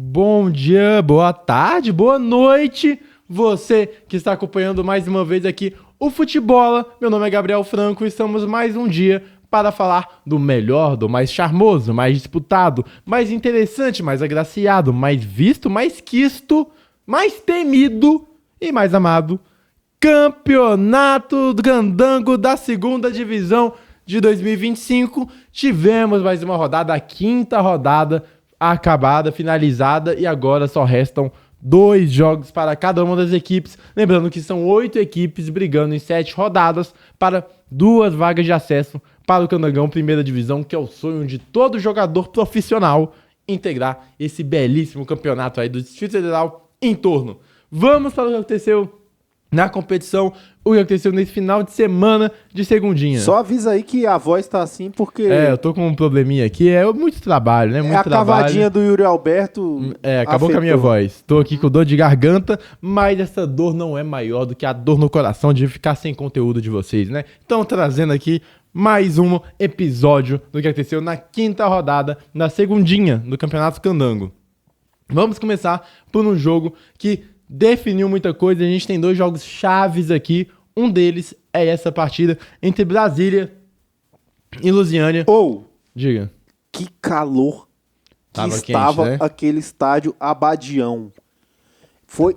Bom dia, boa tarde, boa noite, você que está acompanhando mais uma vez aqui o Futebola. Meu nome é Gabriel Franco e estamos mais um dia para falar do melhor, do mais charmoso, mais disputado, mais interessante, mais agraciado, mais visto, mais quisto, mais temido e mais amado Campeonato do Candango da Segunda Divisão de 2025. Tivemos mais uma rodada, a quinta rodada acabada, finalizada, e agora só restam 2 jogos para cada uma das equipes. Lembrando que são 8 equipes brigando em 7 rodadas para 2 vagas de acesso para o Candangão Primeira Divisão, que é o sonho de todo jogador profissional integrar esse belíssimo campeonato aí do Distrito Federal em torno. Vamos para o que aconteceu na competição, o que aconteceu nesse final de semana de segundinha. Só avisa aí que a voz tá assim porque... eu tô com um probleminha aqui, muito trabalho, né? Muito a trabalho. cavadinha do Yuri Alberto Acabou com a minha voz. Tô aqui com dor de garganta, mas essa dor não é maior do que a dor no coração de ficar sem conteúdo de vocês, né? Então, trazendo aqui mais um episódio do que aconteceu na quinta rodada, na segundinha do Campeonato Candango. Vamos começar por um jogo que definiu muita coisa. A gente tem 2 jogos chaves aqui. Um deles é essa partida entre Brasília e Lusiânia. Diga. Que calor que estava quente, né? Aquele estádio Abadião.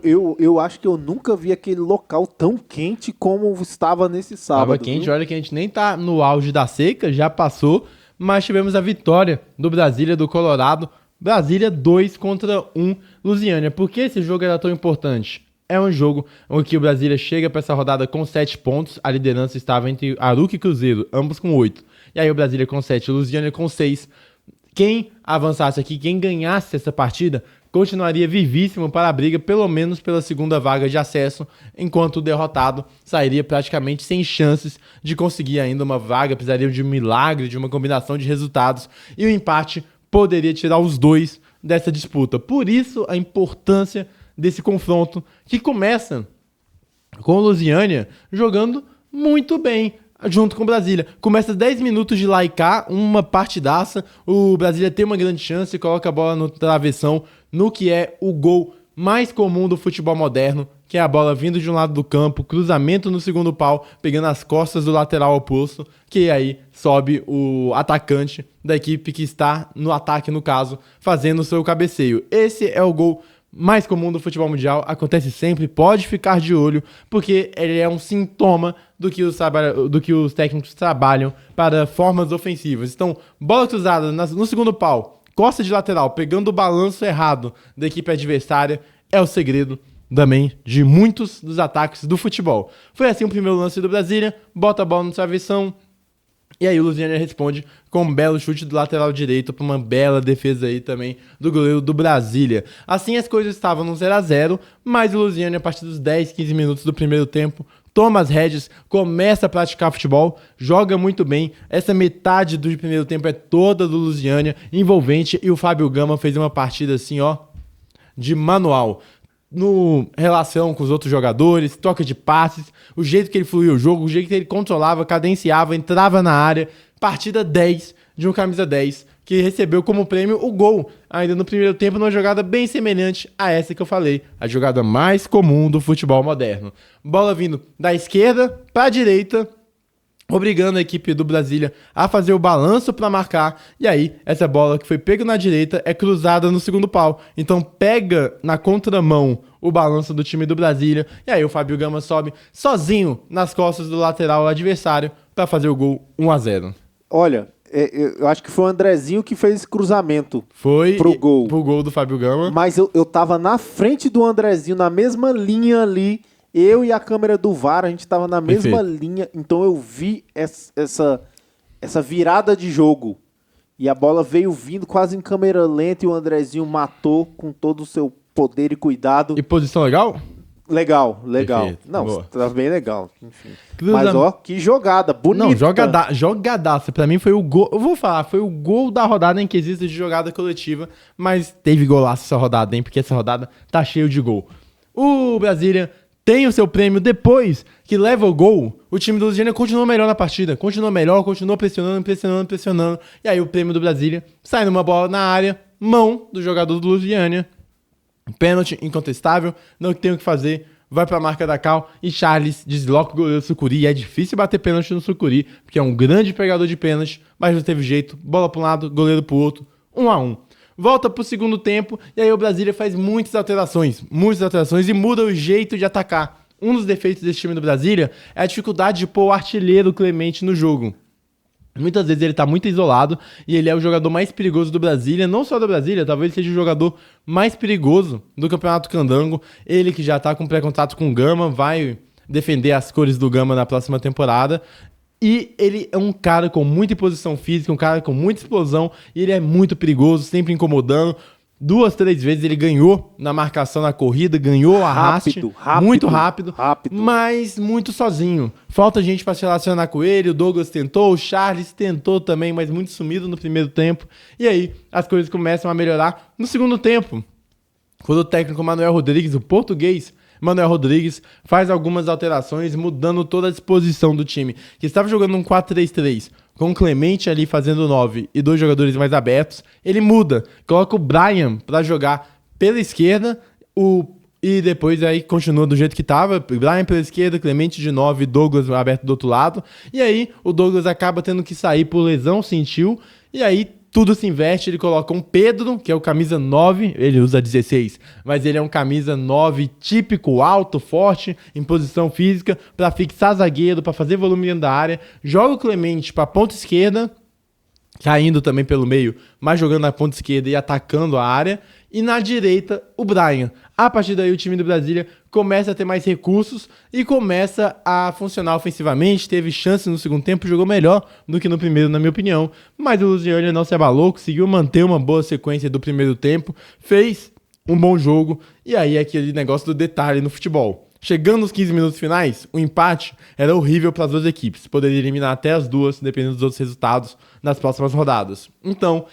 Eu acho que eu nunca vi aquele local tão quente como estava nesse sábado. Estava quente, viu? Olha que a gente nem tá no auge da seca, já passou, mas tivemos a vitória do Brasília, do Colorado. Brasília 2-1 Lusiânia. Por que esse jogo era tão importante? É um jogo em que o Brasília chega para essa rodada com 7 pontos. A liderança estava entre Aruca e Cruzeiro, ambos com 8. E aí o Brasília com 7, Lusiânia com 6. Quem avançasse aqui, quem ganhasse essa partida, continuaria vivíssimo para a briga, pelo menos pela segunda vaga de acesso, enquanto o derrotado sairia praticamente sem chances de conseguir ainda uma vaga, precisaria de um milagre, de uma combinação de resultados, e o empate poderia tirar os 2 dessa disputa. Por isso, a importância desse confronto, que começa com o Lusiânia jogando muito bem, junto com o Brasília. Começa 10 minutos de lá e cá, uma partidaça, o Brasília tem uma grande chance, coloca a bola no travessão, no que é o gol mais comum do futebol moderno, que é a bola vindo de um lado do campo, cruzamento no segundo pau, pegando as costas do lateral oposto, que aí sobe o atacante da equipe que está no ataque, no caso, fazendo o seu cabeceio. Esse é o gol mais comum do futebol mundial, acontece sempre, pode ficar de olho, porque ele é um sintoma do que os técnicos trabalham para formas ofensivas. Então, bola cruzada no segundo pau, costa de lateral, pegando o balanço errado da equipe adversária, é o segredo também de muitos dos ataques do futebol. Foi assim o primeiro lance do Brasília, bota a bola no travessão, e aí o Lusiânia responde com um belo chute do lateral direito para uma bela defesa aí também do goleiro do Brasília. Assim as coisas estavam no 0-0, mas o Lusiânia, a partir dos 10, 15 minutos do primeiro tempo, toma as rédeas, começa a praticar futebol, joga muito bem. Essa metade do primeiro tempo é toda do Lusiânia, envolvente, e o Fábio Gama fez uma partida assim, de manual. No relação com os outros jogadores, troca de passes, o jeito que ele fluía o jogo, o jeito que ele controlava, cadenciava, entrava na área. Partida 10 de um camisa 10, que recebeu como prêmio o gol, ainda no primeiro tempo, numa jogada bem semelhante a essa que eu falei, a jogada mais comum do futebol moderno. Bola vindo da esquerda para a direita, obrigando a equipe do Brasília a fazer o balanço para marcar, e aí essa bola que foi pega na direita é cruzada no segundo pau, então pega na contramão o balanço do time do Brasília, e aí o Fábio Gama sobe sozinho nas costas do lateral adversário para fazer o gol 1-0. Olha, eu acho que foi o Andrezinho que fez esse cruzamento pro gol do Fábio Gama, mas eu tava na frente do Andrezinho, na mesma linha ali. Eu e a câmera do VAR, a gente tava na mesma linha, então eu vi essa virada de jogo. E a bola veio vindo quase em câmera lenta e o Andrezinho matou com todo o seu poder e cuidado. E posição legal? Legal. Perfeito. Não, boa. tá bem legal. Enfim. Mas que jogada, bonita. Não, jogadaça. Pra mim foi o gol, eu vou falar, foi o gol da rodada em quesito de jogada coletiva, mas teve golaço essa rodada, hein, porque essa rodada tá cheio de gol. O Brasília tem o seu prêmio depois que leva o gol. O time do Lusiânia continua melhor na partida. Continua pressionando. E aí o prêmio do Brasília sai numa bola na área, mão do jogador do Lusiânia. Pênalti incontestável, não tem o que fazer. Vai pra marca da Cal e Charles desloca o goleiro do Sucuri. E é difícil bater pênalti no Sucuri, porque é um grande pegador de pênalti, mas não teve jeito. Bola pra um lado, goleiro pro outro, 1-1. Volta pro segundo tempo e aí o Brasília faz muitas alterações e muda o jeito de atacar. Um dos defeitos desse time do Brasília é a dificuldade de pôr o artilheiro Clemente no jogo. Muitas vezes ele tá muito isolado e ele é o jogador mais perigoso do Brasília, não só do Brasília, talvez seja o jogador mais perigoso do Campeonato Candango. Ele que já tá com pré-contrato com o Gama, vai defender as cores do Gama na próxima temporada. E ele é um cara com muita imposição física, um cara com muita explosão, e ele é muito perigoso, sempre incomodando. 2, 3 vezes ele ganhou na marcação na corrida, ganhou a raste, muito rápido, mas muito sozinho. Falta gente para se relacionar com ele, o Douglas tentou, o Charles tentou também, mas muito sumido no primeiro tempo. E aí as coisas começam a melhorar no segundo tempo, quando o técnico Manuel Rodrigues, o português Manuel Rodrigues, faz algumas alterações, mudando toda a disposição do time, que estava jogando um 4-3-3, com o Clemente ali fazendo 9 e 2 jogadores mais abertos. Ele muda, coloca o Brian para jogar pela esquerda, e depois aí continua do jeito que estava, Brian pela esquerda, Clemente de 9, Douglas aberto do outro lado, e aí o Douglas acaba tendo que sair por lesão, sentiu, e aí tudo se inverte, ele coloca um Pedro, que é o camisa 9, ele usa 16, mas ele é um camisa 9 típico, alto, forte, em posição física, para fixar zagueiro, para fazer volume dentro da área, joga o Clemente para ponta esquerda, caindo também pelo meio, mas jogando na ponta esquerda e atacando a área, e na direita o Brian. A partir daí o time do Brasília começa a ter mais recursos e começa a funcionar ofensivamente, teve chance no segundo tempo, jogou melhor do que no primeiro, na minha opinião, mas o Lusiânia não se abalou, conseguiu manter uma boa sequência do primeiro tempo, fez um bom jogo, e aí é aquele negócio do detalhe no futebol. Chegando nos 15 minutos finais, o empate era horrível para as duas equipes, poderia eliminar até as duas, dependendo dos outros resultados nas próximas rodadas. Então,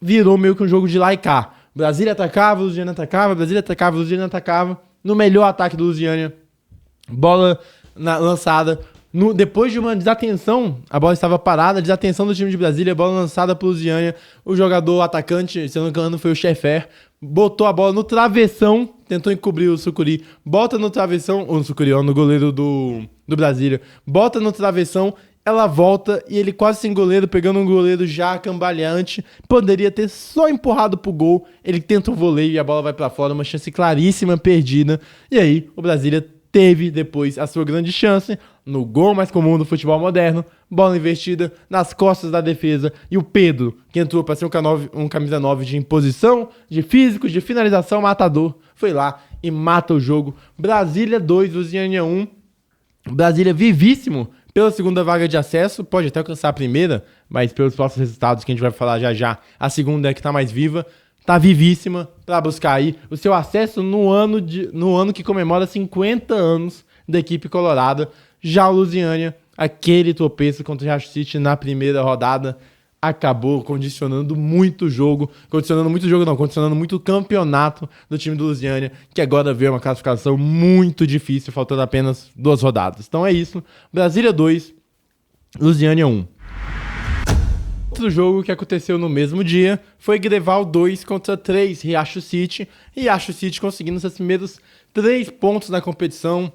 virou meio que um jogo de lá e cá. Brasília atacava, Lusiânia atacava, Brasília atacava, Lusiânia atacava. No melhor ataque do Lusiânia, bola lançada. Depois de uma desatenção, a bola estava parada, desatenção do time de Brasília, bola lançada para o Lusiânia. O jogador atacante, se eu não me engano, foi o Schaeffer, botou a bola no travessão, tentou encobrir o Sucuri, bota no travessão, ou no Sucuri, ó, no goleiro do Brasília, bota no travessão. Ela volta e ele quase sem goleiro, pegando um goleiro já cambaleante. Poderia ter só empurrado pro gol. Ele tenta o voleio e a bola vai pra fora. Uma chance claríssima perdida. E aí o Brasília teve depois a sua grande chance no gol mais comum do futebol moderno. Bola invertida nas costas da defesa. E o Pedro, que entrou para ser um camisa 9 de imposição, de físico, de finalização, matador, foi lá e mata o jogo. Brasília 2, Lusiânia 1. Brasília vivíssimo pela segunda vaga de acesso, pode até alcançar a primeira, mas pelos próximos resultados que a gente vai falar já, a segunda é que tá mais viva, tá vivíssima para buscar aí o seu acesso no ano que comemora 50 anos da equipe colorada. Já o Lusiânia, aquele tropeço contra o Riacho City na primeira rodada, acabou condicionando muito o campeonato do time do Lusiânia, que agora vê uma classificação muito difícil, faltando apenas 2 rodadas. Então é isso, Brasília 2, Lusiânia 1. Outro jogo que aconteceu no mesmo dia foi Greval 2 contra 3, Riacho City. Riacho City conseguindo seus primeiros 3 pontos na competição,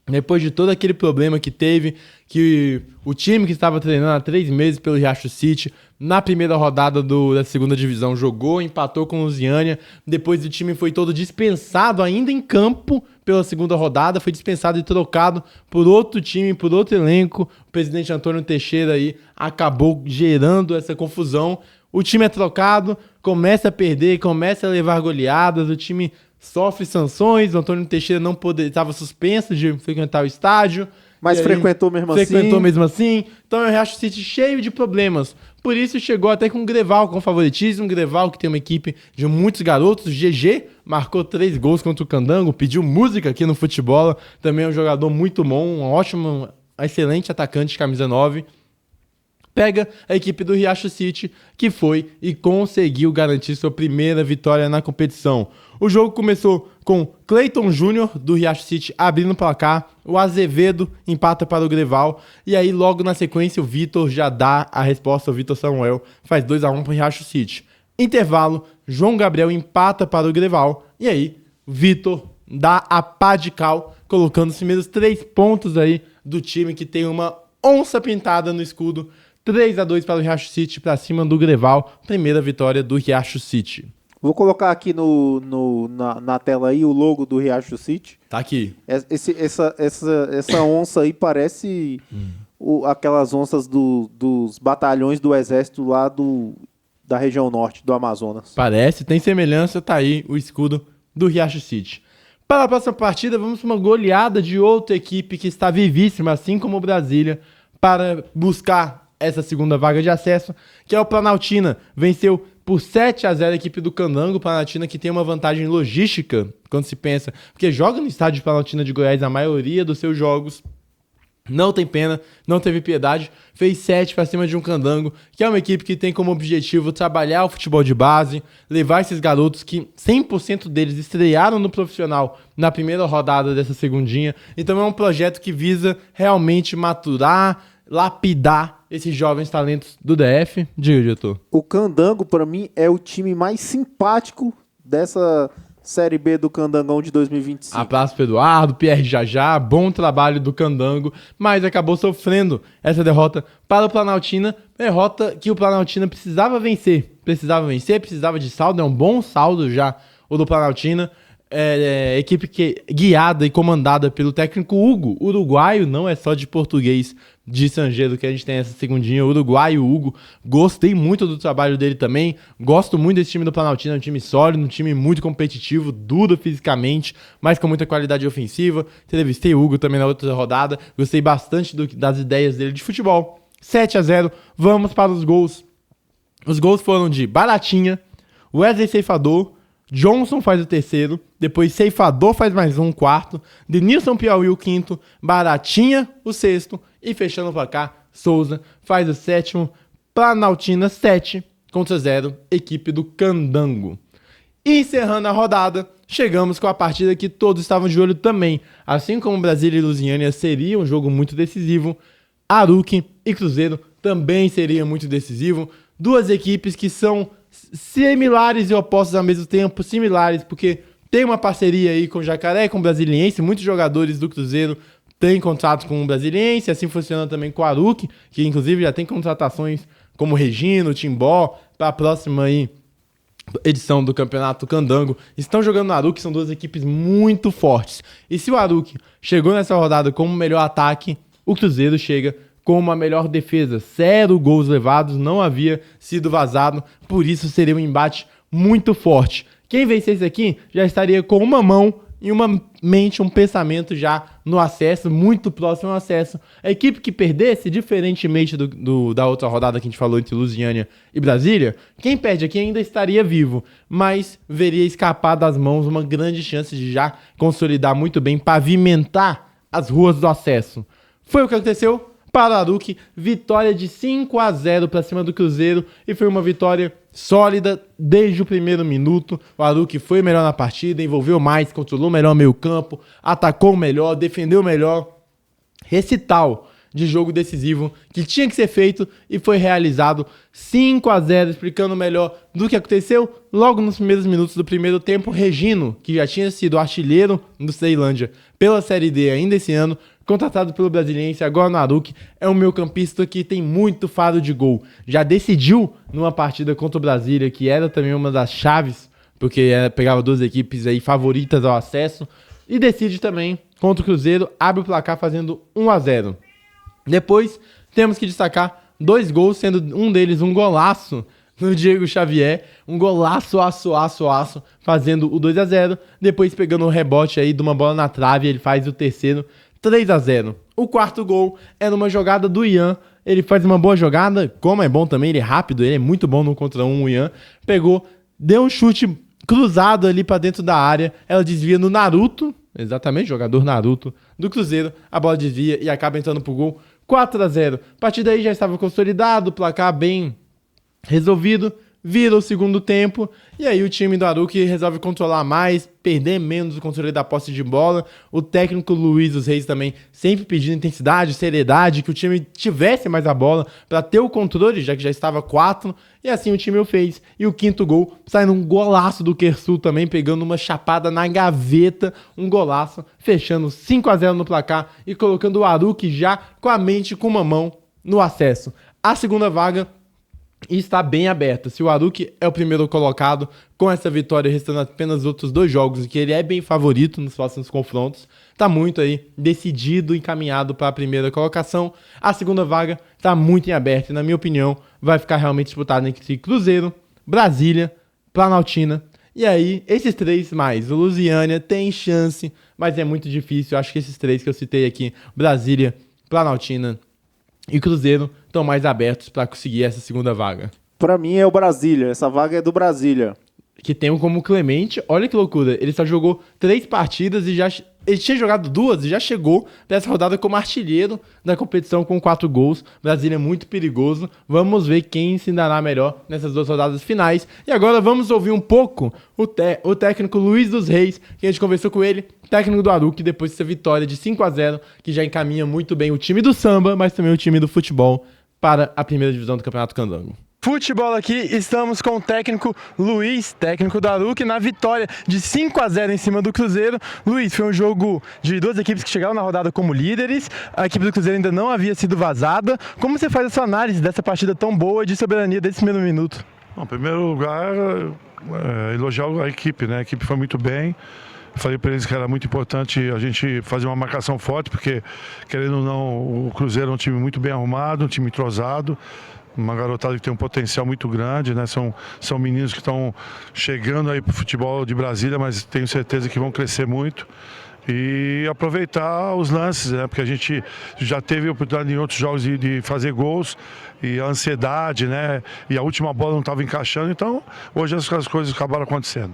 depois de todo aquele problema que teve, que o time que estava treinando há 3 meses pelo Riacho City, na primeira rodada da segunda divisão, jogou, empatou com o Lusiânia, depois o time foi todo dispensado ainda em campo pela segunda rodada, foi dispensado e trocado por outro time, por outro elenco. O presidente Antônio Teixeira aí acabou gerando essa confusão. O time é trocado, começa a perder, começa a levar goleadas, o time sofre sanções, o Antônio Teixeira não estava suspenso de frequentar o estádio. Mas frequentou mesmo assim. Então é o Riacho City cheio de problemas. Por isso chegou até com o Greval com favoritismo. O Greval que tem uma equipe de muitos garotos. GG marcou 3 gols contra o Candango, pediu música aqui no futebol. Também é um jogador muito bom, um excelente atacante de camisa 9. Pega a equipe do Riacho City, que foi e conseguiu garantir sua primeira vitória na competição. O jogo começou com Cleiton Júnior, do Riacho City, abrindo o placar. O Azevedo empata para o Greval. E aí, logo na sequência, o Vitor já dá a resposta. O Vitor Samuel faz 2-1 para o Riacho City. Intervalo, João Gabriel empata para o Greval. E aí, Vitor dá a pá de cal, colocando os primeiros 3 pontos aí do time que tem uma onça pintada no escudo. 3-2 para o Riacho City, para cima do Greval. Primeira vitória do Riacho City. Vou colocar aqui na tela aí o logo do Riacho City. Tá aqui. Essa onça aí parece aquelas onças dos batalhões do exército lá da região norte do Amazonas. Parece, tem semelhança, tá aí o escudo do Riacho City. Para a próxima partida, vamos para uma goleada de outra equipe que está vivíssima, assim como o Brasília, para buscar essa segunda vaga de acesso, que é o Planaltina. Venceu por 7-0 a equipe do Candango. Planaltina que tem uma vantagem logística, quando se pensa, porque joga no estádio de Planaltina de Goiás a maioria dos seus jogos. Não tem pena, não teve piedade, fez 7 para cima de um Candango, que é uma equipe que tem como objetivo trabalhar o futebol de base, levar esses garotos que 100% deles estrearam no profissional na primeira rodada dessa segundinha. Então é um projeto que visa realmente maturar, lapidar esses jovens talentos do DF. Diga, diretor. O Candango, para mim, é o time mais simpático dessa Série B do Candangão de 2025. Abraço pro Eduardo, Pierre Jajá, bom trabalho do Candango, mas acabou sofrendo essa derrota para o Planaltina, derrota que o Planaltina precisava vencer, precisava de saldo, é um bom saldo já o do Planaltina. Equipe guiada e comandada pelo técnico Hugo, uruguaio, não é só de português de estrangeiro que a gente tem essa segundinha, uruguaio Hugo. Gostei muito do trabalho dele também, gosto muito desse time do Planaltina, é um time sólido, um time muito competitivo, duro fisicamente, mas com muita qualidade ofensiva. Entrevistei o Hugo também na outra rodada, gostei bastante das ideias dele de futebol. 7-0, vamos para os gols. Os gols foram de Baratinha, Wesley Ceifador, Johnson faz o terceiro, depois Ceifador faz mais um quarto, Denilson Piauí o quinto, Baratinha o sexto e fechando o placar, Souza faz o sétimo, Planaltina 7-0, equipe do Candango. E encerrando a rodada, chegamos com a partida que todos estavam de olho também, assim como Brasília e Lusiânia seria um jogo muito decisivo, Aruque e Cruzeiro também seria muito decisivo, duas equipes que são similares e opostos ao mesmo tempo, similares porque tem uma parceria aí com o Jacaré e com o Brasiliense, muitos jogadores do Cruzeiro têm contrato com o Brasiliense, assim funciona também com o Aruque, que inclusive já tem contratações como Regino, Timbó, para a próxima aí edição do Campeonato Candango. Estão jogando no Aruque, são duas equipes muito fortes. E se o Aruque chegou nessa rodada como o melhor ataque, o Cruzeiro chega com uma melhor defesa. 0 gols levados, não havia sido vazado, por isso seria um embate muito forte. Quem vencesse aqui já estaria com uma mão e uma mente, um pensamento já no acesso, muito próximo ao acesso. A equipe que perdesse, diferentemente da outra rodada que a gente falou entre Lusiânia e Brasília, quem perde aqui ainda estaria vivo, mas veria escapar das mãos uma grande chance de já consolidar muito bem, pavimentar as ruas do acesso. Foi o que aconteceu para o Aruque, vitória de 5-0 para cima do Cruzeiro, e foi uma vitória sólida desde o primeiro minuto. O Aruque foi melhor na partida, envolveu mais, controlou melhor o meio campo, atacou melhor, defendeu melhor. Recital de jogo decisivo que tinha que ser feito e foi realizado. 5-0, explicando melhor do que aconteceu logo nos primeiros minutos do primeiro tempo. Regino, que já tinha sido artilheiro do Ceilândia pela Série D ainda esse ano, contratado pelo Brasiliense, agora no Aruque, é um meio-campista que tem muito faro de gol. Já decidiu numa partida contra o Brasília, que era também uma das chaves, porque pegava duas equipes aí favoritas ao acesso, e decide também contra o Cruzeiro, abre o placar fazendo 1-0. Depois, temos que destacar 2 gols, sendo um deles um golaço no Diego Xavier, um golaço, aço, fazendo o 2-0, depois pegando o rebote aí de uma bola na trave, ele faz o terceiro, 3-0. O quarto gol é numa jogada do Ian, ele faz uma boa jogada, como é bom também, ele é rápido, ele é muito bom no contra 1, o Ian, pegou, deu um chute cruzado ali pra dentro da área, ela desvia no Naruto, exatamente, jogador Naruto do Cruzeiro, a bola desvia e acaba entrando pro gol, 4-0. A partir daí já estava consolidado, o placar bem resolvido, vira o segundo tempo, e aí o time do Aruque resolve controlar mais, perder menos o controle da posse de bola. O técnico Luiz dos Reis também sempre pedindo intensidade, seriedade, que o time tivesse mais a bola para ter o controle, já que já estava 4, e assim o time o fez. E o quinto gol, saindo um golaço do Kersul também, pegando uma chapada na gaveta, um golaço, fechando 5-0 no placar e colocando o Aruque já com a mente e com uma mão no acesso. A segunda vaga está bem aberta. Se o Aruque é o primeiro colocado, com essa vitória restando apenas outros 2 jogos, em que ele é bem favorito nos próximos confrontos, está muito aí decidido e encaminhado para a primeira colocação. A segunda vaga está muito em aberto e, na minha opinião, vai ficar realmente disputada entre Cruzeiro, Brasília, Planaltina. E aí, esses 3 mais, o Lusiânia tem chance, mas é muito difícil. Eu acho que esses 3 que eu citei aqui, Brasília, Planaltina e Cruzeiro, estão mais abertos para conseguir essa segunda vaga. Pra mim é o Brasília, essa vaga é do Brasília. Que tem como Clemente, olha que loucura, ele só jogou 3 partidas e já... Ele tinha jogado 2 e já chegou para essa rodada como artilheiro da competição com 4 gols. Brasília é muito perigoso. Vamos ver quem se dará melhor nessas 2 rodadas finais. E agora vamos ouvir um pouco o técnico Luiz dos Reis, que a gente conversou com ele, técnico do Aruque, depois dessa vitória de 5-0, que já encaminha muito bem o time do samba, mas também o time do futebol para a primeira divisão do Campeonato Candango. Futebol aqui, estamos com o técnico Luiz, técnico do Aruque, na vitória de 5-0 em cima do Cruzeiro. Luiz, foi um jogo de 2 equipes que chegaram na rodada como líderes, a equipe do Cruzeiro ainda não havia sido vazada. Como você faz essa análise dessa partida tão boa de soberania desse primeiro minuto? Bom, em primeiro lugar, elogiar a equipe, né? A equipe foi muito bem. Falei para eles que era muito importante a gente fazer uma marcação forte, porque, querendo ou não, o Cruzeiro é um time muito bem arrumado, um time entrosado. Uma garotada que tem um potencial muito grande, né? São meninos que estão chegando aí para o futebol de Brasília, mas tenho certeza que vão crescer muito. E aproveitar os lances, né? Porque a gente já teve a oportunidade em outros jogos de fazer gols, e a ansiedade, né? E a última bola não estava encaixando, então hoje as coisas acabaram acontecendo.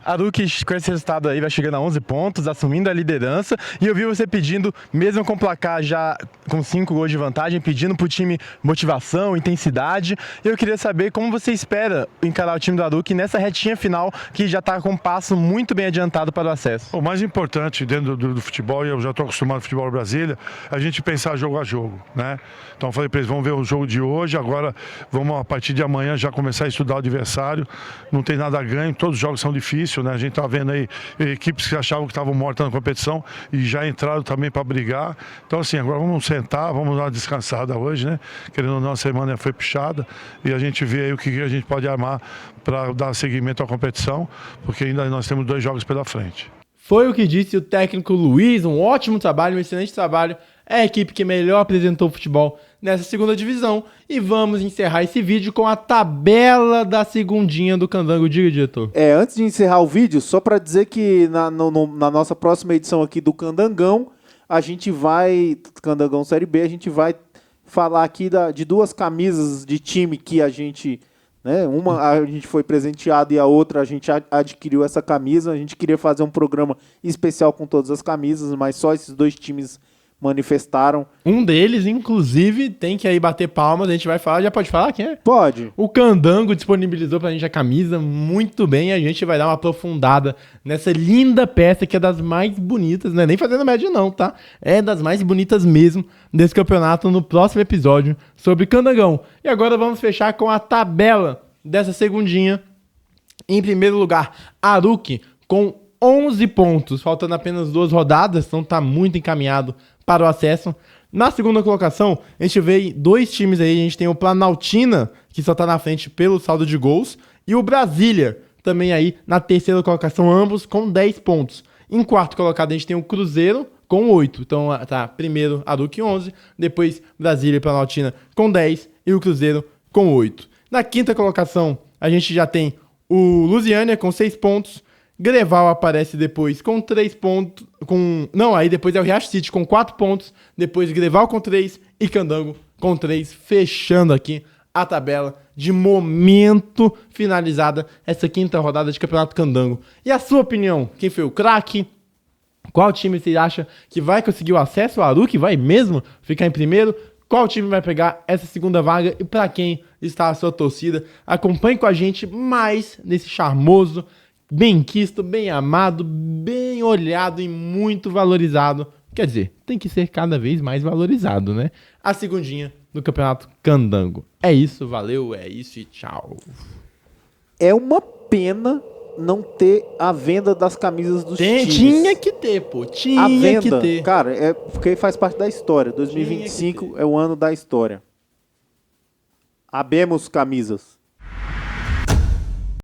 Aruque, com esse resultado aí, vai chegando a 11 pontos, assumindo a liderança. E eu vi você pedindo, mesmo com o placar já com 5 gols de vantagem, pedindo pro time motivação, intensidade. Eu queria saber como você espera encarar o time do Aruque nessa retinha final, que já está com um passo muito bem adiantado para o acesso. O mais importante dentro do futebol, e eu já estou acostumado ao futebol Brasília, é a gente pensar jogo a jogo, né? Então eu falei para eles, vamos ver o jogo de hoje, agora vamos a partir de amanhã já começar a estudar o adversário. Não tem nada a ganho, todos os jogos são difíceis. Né? A gente está vendo aí equipes que achavam que estavam mortas na competição e já entraram também para brigar. Então, assim, agora vamos sentar, vamos dar uma descansada hoje, né? Querendo ou não, a semana foi puxada e a gente vê aí o que a gente pode armar para dar seguimento à competição, porque ainda nós temos 2 jogos pela frente. Foi o que disse o técnico Luiz, um ótimo trabalho, um excelente trabalho. É a equipe que melhor apresentou o futebol nessa segunda divisão. E vamos encerrar esse vídeo com a tabela da segundinha do Candango. Diga, diretor. Antes de encerrar o vídeo, só para dizer que na nossa próxima edição aqui do Candangão, a gente vai, Candangão Série B, a gente vai falar aqui de 2 camisas de time que a gente... Né? Uma a gente foi presenteado e a outra a gente adquiriu essa camisa. A gente queria fazer um programa especial com todas as camisas, mas só esses 2 times manifestaram. Um deles, inclusive, tem que aí bater palmas. A gente vai falar, já pode falar quem é? Pode. O Candango disponibilizou pra gente a camisa muito bem. A gente vai dar uma aprofundada nessa linda peça que é das mais bonitas, né? Nem fazendo média não, tá? É das mais bonitas mesmo desse campeonato no próximo episódio sobre Candangão. E agora vamos fechar com a tabela dessa segundinha. Em primeiro lugar, Aruque com 11 pontos, faltando apenas 2 rodadas, então tá muito encaminhado para o acesso. Na segunda colocação, a gente vê 2 times aí, a gente tem o Planaltina, que só tá na frente pelo saldo de gols, e o Brasília, também aí na terceira colocação, ambos com 10 pontos. Em quarto colocado, a gente tem o Cruzeiro com 8, então tá, primeiro Aruque 11, depois Brasília e Planaltina com 10 e o Cruzeiro com 8. Na quinta colocação, a gente já tem o Lusiânia com 6 pontos, Greval aparece depois com 3 pontos. Aí depois é o Riacho City com 4 pontos. Depois Greval com 3 e Candango com 3. Fechando aqui a tabela de momento finalizada essa quinta rodada de Campeonato Candango. E a sua opinião? Quem foi o craque? Qual time você acha que vai conseguir o acesso? O Aruque vai mesmo ficar em primeiro? qual time vai pegar essa segunda vaga e para quem está a sua torcida. Acompanhe com a gente mais nesse charmoso, bem quisto, bem amado, bem olhado e muito valorizado. Quer dizer, tem que ser cada vez mais valorizado, né? A segundinha do Campeonato Candango. É isso, valeu, é isso e tchau. É uma pena não ter a venda das camisas dos times. Tinha que ter, pô. Tinha a venda, que ter. cara, é porque faz parte da história. 2025 é o ano da história. Abemos camisas.